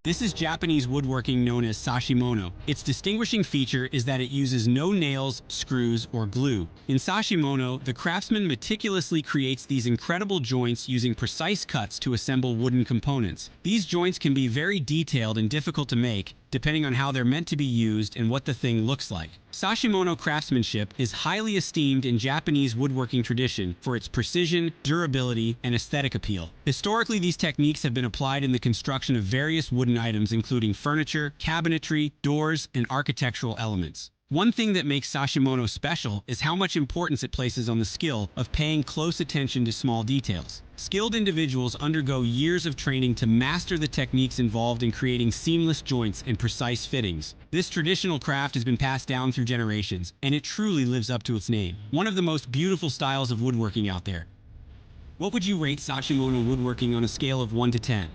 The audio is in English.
This is Japanese woodworking known as sashimono. Its distinguishing feature is that it uses no nails, screws, or glue. In sashimono, the craftsman meticulously creates these incredible joints using precise cuts to assemble wooden components. These joints can be very detailed and difficult to make, depending on how they're meant to be used and what the thing looks like. Sashimono craftsmanship is highly esteemed in Japanese woodworking tradition for its precision, durability, and aesthetic appeal. Historically, these techniques have been applied in the construction of various wooden items including furniture, cabinetry, doors, and architectural elements. One thing that makes sashimono special is how much importance it places on the skill of paying close attention to small details. Skilled individuals undergo years of training to master the techniques involved in creating seamless joints and precise fittings. This traditional craft has been passed down through generations, and it truly lives up to its name. One of the most beautiful styles of woodworking out there. What would you rate sashimono woodworking on a scale of 1 to 10?